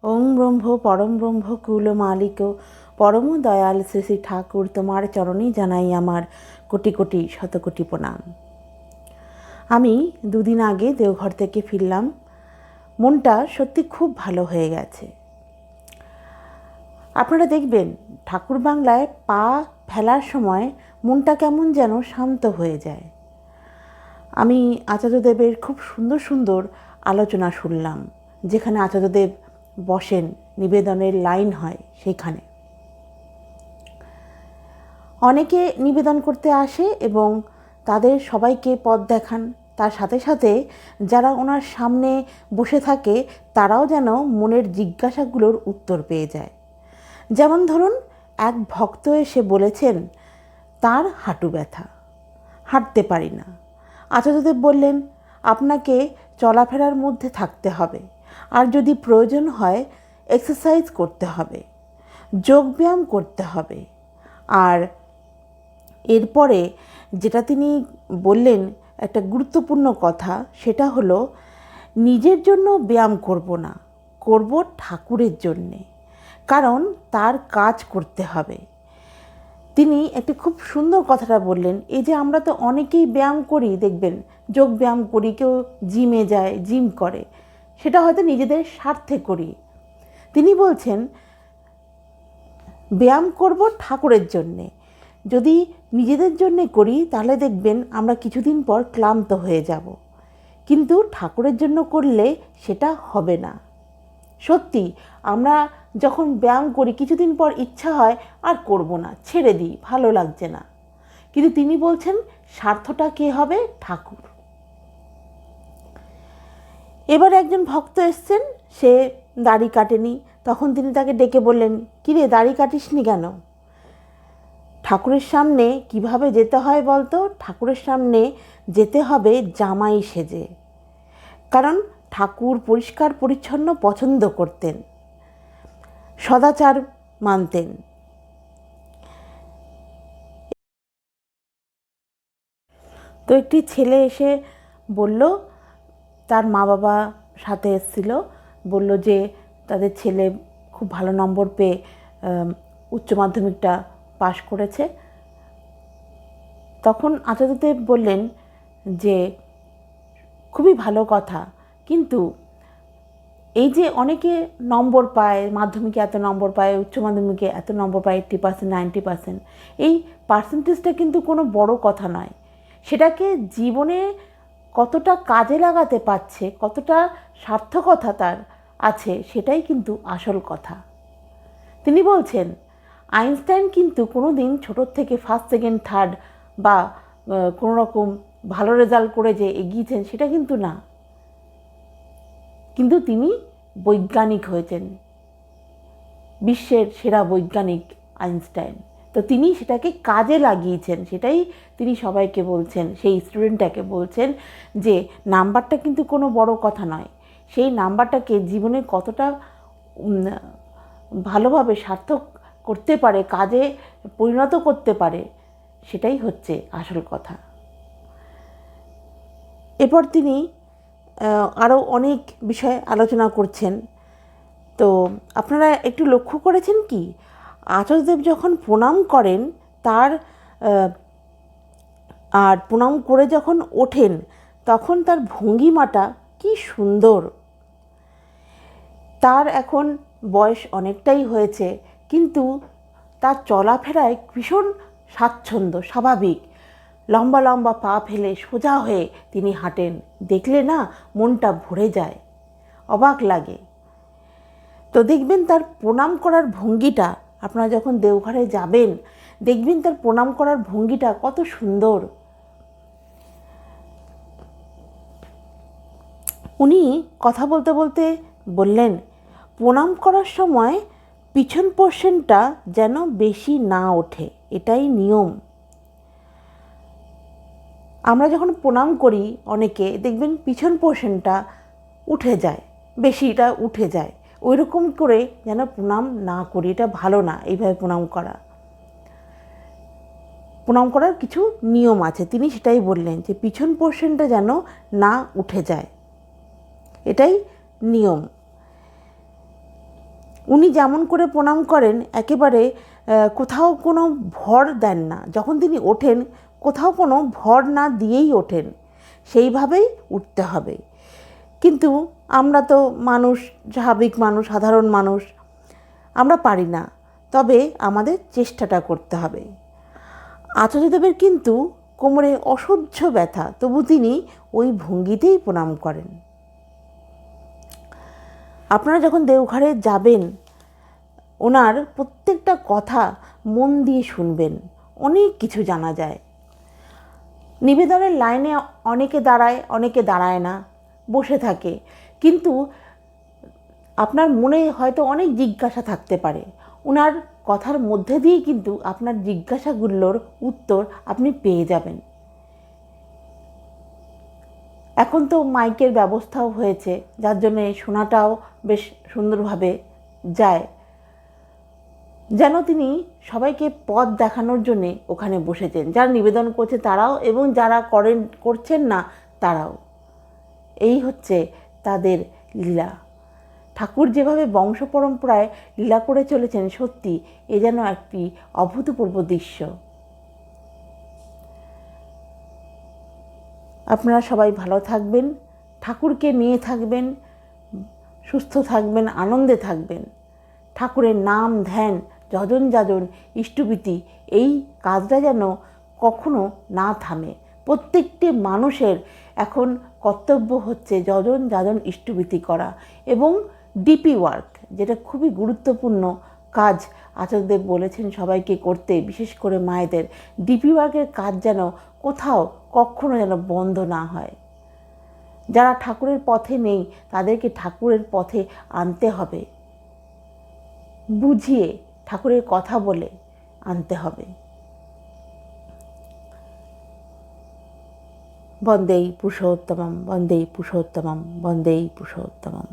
ওং ব্রহ্ম পরম ব্রহ্ম কুল মালিক পরম দয়াল শ্রী শ্রী ঠাকুর তোমার চরণেই জানাই আমার কোটি কোটি শতকোটি প্রণাম। আমি দুদিন আগে দেওঘর থেকে ফিরলাম। মনটা সত্যি খুব ভালো হয়ে গেছে। আপনারা দেখবেন ঠাকুর বাংলায় পা ফেলার সময় মনটা কেমন যেন শান্ত হয়ে যায়। আমি আচার্যদেবের খুব সুন্দর সুন্দর আলোচনা শুনলাম, যেখানে আচার্যদেব বসেন, নিবেদনের লাইন হয় সেখানে। অনেকে নিবেদন করতে আসে এবং তাদের সবাইকে পথ দেখান। তার সাথে সাথে যারা ওনার সামনে বসে থাকে তারাও যেন মনের জিজ্ঞাসাগুলোর উত্তর পেয়ে যায়। যেমন ধরুন, এক ভক্ত এসে বলেছেন তার হাঁটু ব্যথা, হাঁটতে পারি না। আচার্যদেব বললেন, আপনাকে চলাফেরার মধ্যে থাকতে হবে, আর যদি প্রয়োজন হয় এক্সারসাইজ করতে হবে, যোগব্যায়াম করতে হবে। আর এরপরে যেটা তিনি বললেন একটা গুরুত্বপূর্ণ কথা, সেটা হলো নিজের জন্য ব্যায়াম করব না, করব ঠাকুরের জন্যে, কারণ তার কাজ করতে হবে। তিনি একটি খুব সুন্দর কথাটা বললেন, এই যে আমরা তো অনেকেই ব্যায়াম করি, দেখবেন যোগ ব্যায়াম করি, কেউ জিমে যায়, জিম করে, সেটা হয়তো নিজেদের স্বার্থে করি। তিনি বলছেন ব্যায়াম করব ঠাকুরের জন্যে। যদি নিজেদের জন্যে করি তাহলে দেখবেন আমরা কিছুদিন পর ক্লান্ত হয়ে যাব, কিন্তু ঠাকুরের জন্য করলে সেটা হবে না। সত্যি আমরা যখন ব্যায়াম করি কিছুদিন পর ইচ্ছা হয় আর করব না, ছেড়ে দিই, ভালো লাগছে না। কিন্তু তিনি বলছেন স্বার্থটা কে হবে? ঠাকুর। এবার একজন ভক্ত এসছেন, সে দাড়ি কাটেনি। তখন তিনি তাকে ডেকে বললেন, কিরে দাড়ি কাটিসনি কেন? ঠাকুরের সামনে কিভাবে যেতে হয় বলতো? ঠাকুরের সামনে যেতে হবে জামাই সেজে, কারণ ঠাকুর পরিষ্কার পরিচ্ছন্ন পছন্দ করতেন, সদাচার মানতেন। তো একটি ছেলে এসে বলল, তার মা বাবা সাথে এসেছিল, বলল যে তাদের ছেলে খুব ভালো নম্বর পেয়ে উচ্চ মাধ্যমিকটা পাশ করেছে। তখন আচার্যদেব বললেন যে খুবই ভালো কথা, কিন্তু এই যে অনেকে নম্বর পায়, মাধ্যমিকে এত নম্বর পায়, উচ্চ মাধ্যমিকে এত নম্বর পায়, 80%, 90%, এই পার্সেন্টেজটা কিন্তু কোনো বড় কথা নয়। সেটাকে জীবনে কতটা কাজে লাগাতে পারছে, কতটা সার্থকতা তার আছে, সেটাই কিন্তু আসল কথা। তিনি বলছেন আইনস্টাইন কিন্তু কোনো দিন ছোটোর থেকে ফার্স্ট, সেকেন্ড, থার্ড বা কোনো রকম ভালো রেজাল্ট করে যে এগিয়েছেন সেটা কিন্তু না, কিন্তু তিনি বৈজ্ঞানিক হয়েছেন, বিশ্বের সেরা বৈজ্ঞানিক আইনস্টাইন। তো তিনি সেটাকে কাজে লাগিয়েছেন, সেটাই তিনি সবাইকে বলছেন, সেই স্টুডেন্টটাকে বলছেন যে নাম্বারটা কিন্তু কোনো বড় কথা নয়, সেই নাম্বারটাকে জীবনে কতটা ভালোভাবে সার্থক করতে পারে, কাজে পরিণত করতে পারে, সেটাই হচ্ছে আসল কথা। এরপর তিনি আরও অনেক বিষয়ে আলোচনা করছেন। তো আপনারা একটু লক্ষ্য করেছেন কি, আচার্যদেব যখন প্রণাম করেন তার আর প্রণাম করে যখন ওঠেন তখন তার ভঙ্গিমাটা কি সুন্দর। তার এখন বয়স অনেকটাই হয়েছে, কিন্তু তার চলাফেরায় ভীষণ স্বাচ্ছন্দ্য, স্বাভাবিক। লম্বা লম্বা পা ফেলে সোজা হয়ে তিনি হাঁটেন, দেখলে না মনটা ভরে যায়, অবাক লাগে। তো দেখবেন তার প্রণাম করার ভঙ্গিটা, আপনারা যখন দেওঘরে যাবেন দেখবেন তার প্রণাম করার ভঙ্গিটা কত সুন্দর। উনি কথা বলতে বলতে বললেন, প্রণাম করার সময় পিছন পোর্শনটা যেন বেশি না ওঠে, এটাই নিয়ম। আমরা যখন প্রণাম করি অনেকে দেখবেন পিছন পোর্শনটা উঠে যায়, বেশিটা উঠে যায়, ওই রকম করে যেন প্রণাম না করি, এটা ভালো না। এইভাবে প্রণাম করার কিছু নিয়ম আছে, তিনি সেটাই বললেন যে পিছন পোর্শনটা যেন না উঠে যায়, এটাই নিয়ম। উনি যেমন করে প্রণাম করেন একেবারে কোথাও কোনো ভর দেন না। যখন তিনি ওঠেন কোথাও কোনো ভর না দিয়েই ওঠেন, সেইভাবেই উঠতে হবে। কিন্তু আমরা তো মানুষ, স্বাভাবিক মানুষ, সাধারণ মানুষ, আমরা পারি না। তবে আমাদের চেষ্টাটা করতে হবে। আচার্যদেবের কিন্তু কোমরে অসহ্য ব্যথা, তবু তিনি ওই ভঙ্গিতেই প্রণাম করেন। আপনারা যখন দেওঘরে যাবেন, ওনার প্রত্যেকটা কথা মন দিয়ে শুনবেন, অনেক কিছু জানা যায়। নিবেদনের লাইনে অনেকে দাঁড়ায়, অনেকে দাঁড়ায় না, বসে থাকে, কিন্তু আপনার মনে হয়তো অনেক জিজ্ঞাসা থাকতে পারে। ওনার কথার মধ্যে দিয়েই কিন্তু আপনার জিজ্ঞাসাগুলোর উত্তর আপনি পেয়ে যাবেন। এখন তো মাইকের ব্যবস্থাও হয়েছে, যার জন্যে শোনাটাও বেশ সুন্দরভাবে যায়। যেন তিনি সবাইকে পথ দেখানোর জন্যে ওখানে বসেছেন, যারা নিবেদন করছে তারাও এবং যারা করছেন না তারাও। এই হচ্ছে তাদের লীলা। ঠাকুর যেভাবে বংশ পরম্পরায় লীলা করে চলেছেন, সত্যি এ যেন একটি অভূতপূর্ব দৃশ্য। আপনারা সবাই ভালো থাকবেন, ঠাকুরকে নিয়ে থাকবেন, সুস্থ থাকবেন, আনন্দে থাকবেন। ঠাকুরের নাম, ধ্যান, যজন যাজন, ইষ্টভীতি, এই কাজটা যেন কখনো না থামে। প্রত্যেকটি মানুষের এখন কর্তব্য হচ্ছে যজন যাজন ইষ্টভীতি করা এবং ডিপি ওয়ার্ক, যেটা খুবই গুরুত্বপূর্ণ কাজ আচার্যদেব বলেছেন সবাইকে করতে, বিশেষ করে মায়েদের। ডিপি ওয়ার্কের কাজ যেন কোথাও কখনো যেন বন্ধ না হয়। যারা ঠাকুরের পথে নেই তাদেরকে ঠাকুরের পথে আনতে হবে, বুঝিয়ে ঠাকুরের কথা বলে আনতে হবে। বন্দেই পুরুষোত্তমম, বন্দেই পুরুষোত্তমম, বন্দেই পুরুষোত্তমম।